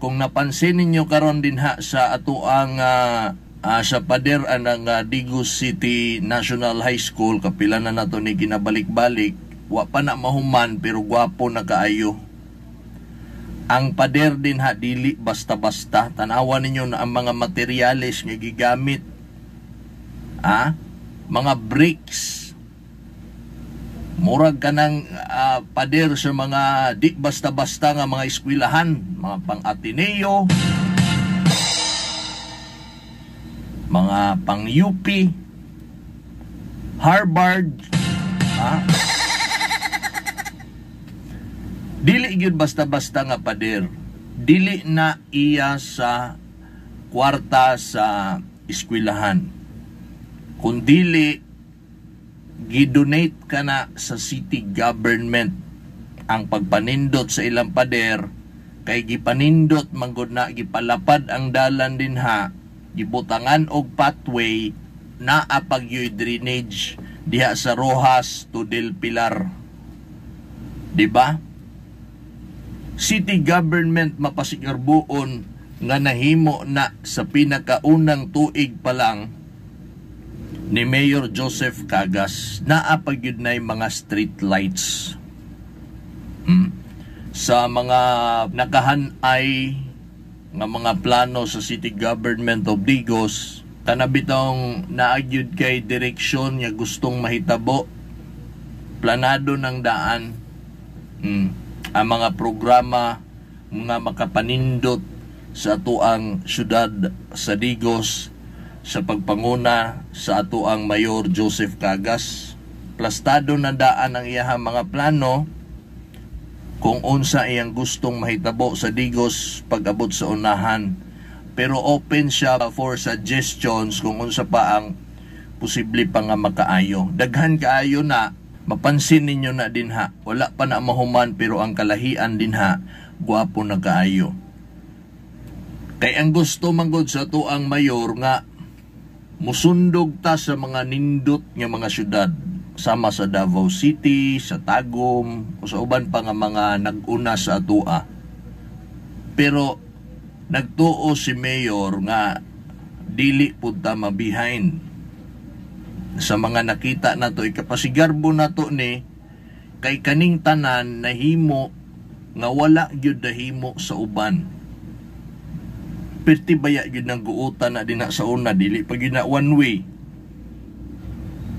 Kung napansin ninyo karon din ha sa atuang sa pader ng Digos City National High School, kapila na nato ni ginabalik-balik, wa pa na mahuman pero gwapo na kaayo. Ang pader din ha, dili basta-basta. Tanawan ninyo na ang mga materyales nga gigamit. Mga bricks. Murag ka ng pader sa mga di basta-basta nga mga eskwelahan. Mga pang-Ateneo, mga pang-UP, Harvard. Dili gyud basta-basta nga pader. Dili na iya sa kwarta sa eskwelahan. Kung dili gidonate ka na sa city government ang pagpanindot sa ilang pader, kay gipanindot manggod na gipalapad ang dalan din ha, gibutangan og pathway na apagyoy drainage diha sa Rojas to Del Pilar. Diba? City government mapasigarbuon nga nahimo na sa pinakaunang tuig pa lang ni Mayor Joseph Cagas, naapag yun na yung mga street lights. Sa mga nakahanay nga mga plano sa City Government of Digos, tanabitong naagyud kay direksyon nga gustong mahitabo, planado ng daan, ang mga programa nga makapanindot sa atuang syudad sa Digos sa pagpanguna sa atuang Mayor Joseph Cagas. Plastado na daan ang iyahang mga plano kung unsa iyang gustong mahitabo sa Digos pag-abot sa unahan. Pero open siya for suggestions kung unsa pa ang posible pa nga makaayo. Daghan kaayo na, mapansin ninyo na din ha, wala pa na mahuman pero ang kalahian din ha, gwapo na kaayo. Kay ang gusto manggod sa tuang mayor nga musundog ta sa mga nindot nga mga syudad, sama sa Davao City, sa Tagum, o sa uban pa nga mga nag-una sa atua. Pero nagtuo si Mayor nga dili pud ta mabihind sa mga nakita nato. Ikapasigarbo nato ni kay kaning tanan nahimo nga wala gyud nahimo sa uban. Perti baya gyud nang guutan na din sa una, dili pa gyud na one way.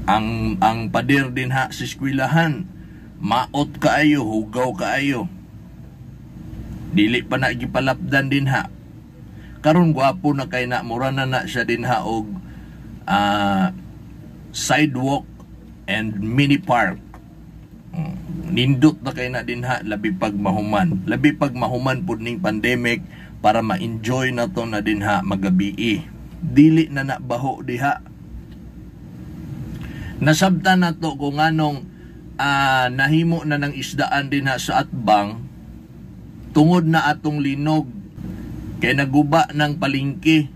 Ang pader din ha sa eskwelahan, maot kaayo, hugaw kaayo. Dili pa na gipalapdan din ha. Karon gwapo na kay na, mura na siya din ha og sidewalk and mini park. Nindot na kay na din ha, labi pag mahuman. Labi pag mahuman pud ning pandemic, para ma-enjoy na to na din ha magabi. Dili na nabaho diha. Nasabtan na to kung anong nahimo na ng isdaan din ha sa atbang tungod na atong linog kay naguba ng palingki.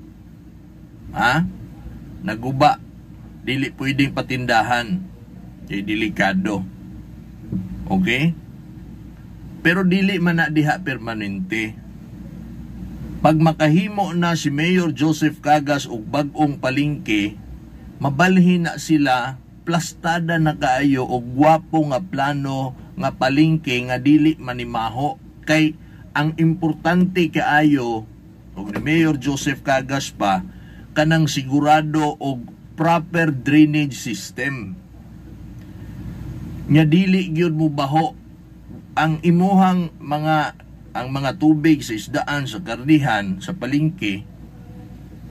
Naguba, dili pwedeng patindahan kay delikado. Okay? Pero dili man na diha permanente. Pag makahimo na si Mayor Joseph Cagas og bag-ong palingki, mabalhin na sila, plastada na kaayo og gwapo nga plano nga palingki nga dili manimaho. Kay ang importante kaayo og ni Mayor Joseph Cagas pa, kanang sigurado og proper drainage system. Nya dili gyud mo baho ang imuhang mga tubig sa isdaan, sa karnihan, sa palingki,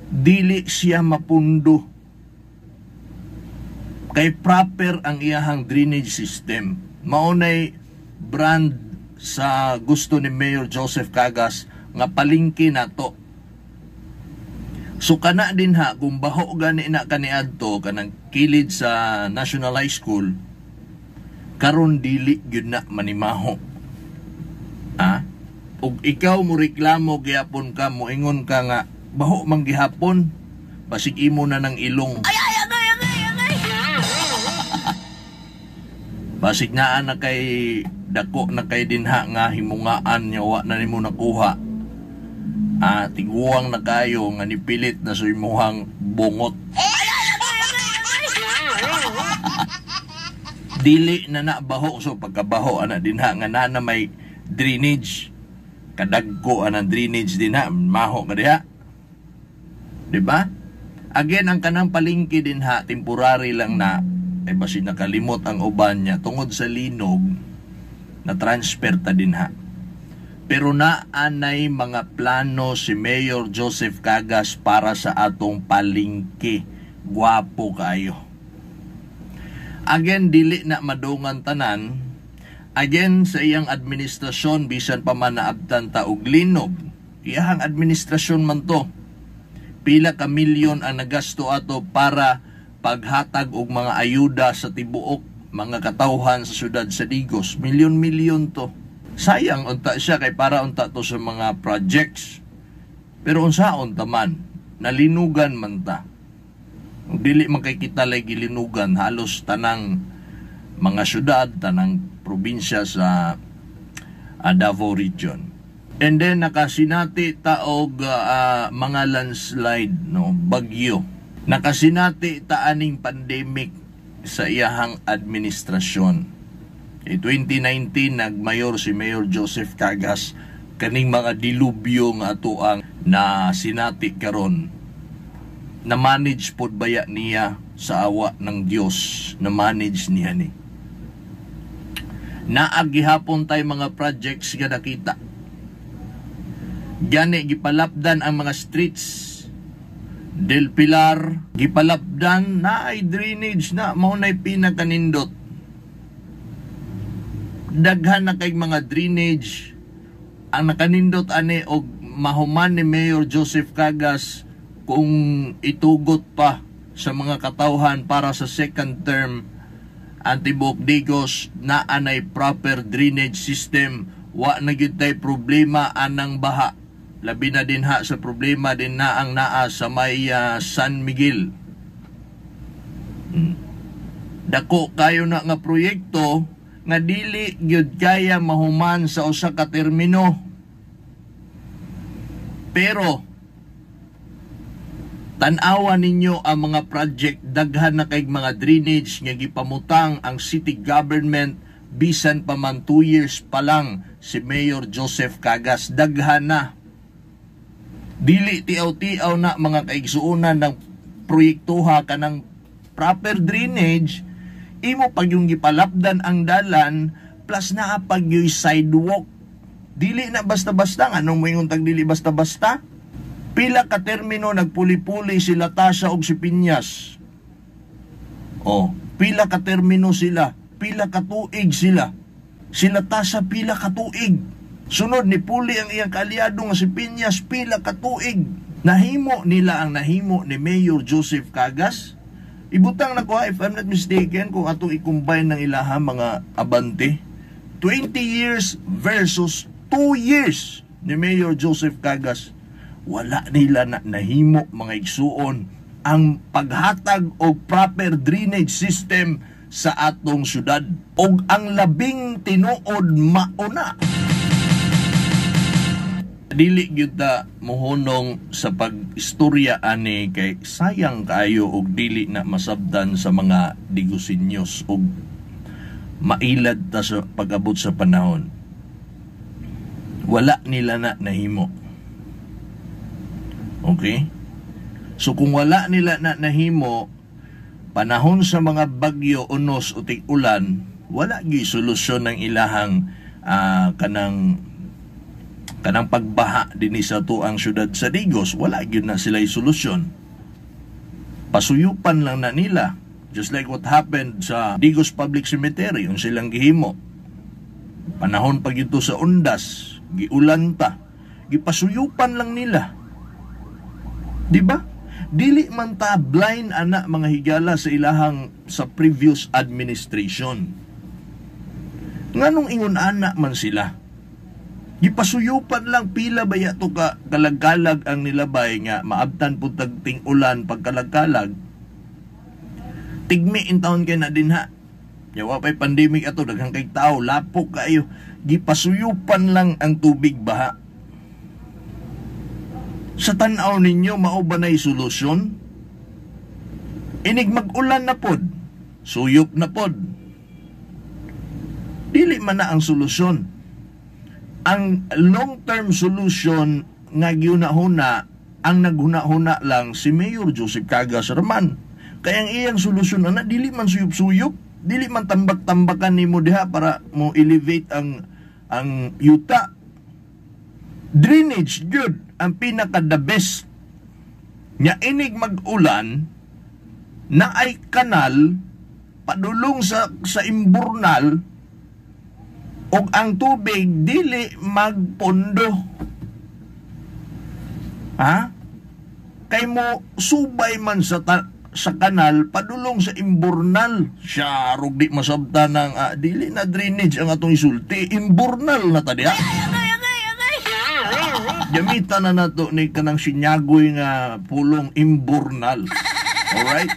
dili siya mapundo. Kay proper ang iyahang drainage system. Maunay brand sa gusto ni Mayor Joseph Cagas nga palingki nato. So kana din ha, kung baho gani na kaniadto kanang kilid sa National High School, karon dili gyud na manimaho. Ug ikaw mo reklamo gyapon ka, mo ingon ka nga baho man gihapon, basig imo na ng ilong. Ay. Basig naa na kay dako na kay dinha nga himungaan nya wa na nimo nakuha. Tiguang na kayo nga nipilit na sa imuhang bungot. Dili na nabaho, so pagkabaho ana dinha nga na may drainage, kadagko anang drainage dinha, maho ka diha, di ba? Again, ang kanang palingki dinha temporary lang na, ay basi nakalimot ang uban niya tungod sa linog na transfer ta dinha. Pero naanay mga plano si Mayor Joseph Cagas para sa atong palingki. Gwapo kayo. Again, dili na madungan tanan. Again, sa iyang administrasyon, bisan pa man naabtan ta og linog, iyahang administrasyon man to. Pila ka milyon ang nagasto ato para paghatag og mga ayuda sa tibuok mga katawhan sa syudad sa Digos. Milyon-milyon to. Sayang unta siya kay para unta to sa mga projects. Pero unsaon ta man, nalinugan man ta. Dili man kay kita lay gilinugan halos tanang mga syudad, tanang probinsya sa Davao region. And then nakasinati ta og mga landslide, no, bagyo. Nakasinati ta aning pandemic sa iyahang administrasyon. 2019 nagmayor si Mayor Joseph Cagas, kaning mga dilubyo nga ato ang na sinati karon. Na-manage pod baya niya sa awa ng Diyos, na-manage niya ni. Naagihapon tay mga projects nga nakita. Gani gipalapdan ang mga streets. Del Pilar, gipalapdan na ay drainage na, mao nay pinakanindot. Daghan na kay mga drainage ang nakanindot ani og mahuman ni Mayor Joseph Cagas kung itugot pa sa mga katawhan para sa second term ang tibuok Digos na anay proper drainage system, wa na gyud tay problema anang baha, labi na dinha sa problema din na ang naa sa may San Miguel. Dako kayo na nga proyekto nga dili gyud kaya mahuman sa usa ka termino. Pero tan-awa ninyo ang mga project, daghan na kay mga drainage nga gipamutang ang city government bisan pa man 2 years pa lang si Mayor Joseph Cagas. Daghan na. Dili tiaw-tiaw na mga kaigsuunan ng proyektuha ka ng proper drainage, imo pag yung gipalapdan ang dalan plus naa pag yung sidewalk. Dili na basta-basta. Anong may untag dili basta-basta? Pila ka termino nagpuli-puli sila Tasha og si Piñas. Pila ka termino sila, pila ka tuig sila. Sila Tasha pila ka tuig. Sunod ni puli ang iyang kaalyado nga si Piñas, pila ka tuig. Nahimo nila ang nahimo ni Mayor Joseph Cagas. Ibutang na ko, if I'm not mistaken, kung atong i-combine ng ilaha mga abante, 20 years versus 2 years ni Mayor Joseph Cagas. Wala nila na nahimo mga igsuon ang paghatag og proper drainage system sa atong syudad. Og ang labing tinuod mauna. Dili gyud ta mohunong sa pag-istorya ani kay sayang kayo og dili na masabdan sa mga Digosenyos og mailad ta sa pag-abot sa panahon. Wala nila na nahimo. Okay? So kung wala nila na nahimo, panahon sa mga bagyo, unos o tig-ulan, wala gi solusyon ng ilahang kanang pagbaha dinhi sa tuang syudad sa Digos. Wala gyud na sila solusyon. Pasuyupan lang na nila. Just like what happened sa Digos Public Cemetery, yung silang gihimo. Panahon pag ito sa undas, giulan pa, gipasuyupan lang nila. Diba? Dili man ta blind ana mga higala sa ilahang sa previous administration. Nganong ingon ana man sila? Gipasuyupan lang pila baya to ka kalagkalag ang nilabay nga maabtan pud tag ting-ulan pagkalagkalag. Tigmi in taon kay na dinha. Yawa pay pandemic ato daghang kay tao, lapok kayo. Gipasuyupan lang ang tubig baha. Sa tanaw ninyo, mao ba na'y solusyon? Inig mag-ulan na pod, suyop na pod. Dili man na ang solusyon. Ang long-term solution nga giuna-huna, ang naghuna-huna lang si Mayor Joseph Cagas Raman. Kaya ang iyang solusyon na dili man suyop-suyop, dili man tambak-tambakan nimo diha para mo elevate ang yuta. Drainage jud ang pinaka the best. Nya inig mag-ulan na ay kanal padulong sa imburnal ug ang tubig dili magpondo. Ha? Kay mo subay man sa kanal padulong sa imburnal. Siya rug di masabta ng dili na drainage ang atong isulti, imburnal na ta diha. Gamitan na nato ni kanang sinyagoy nga pulong imburnal. Alright?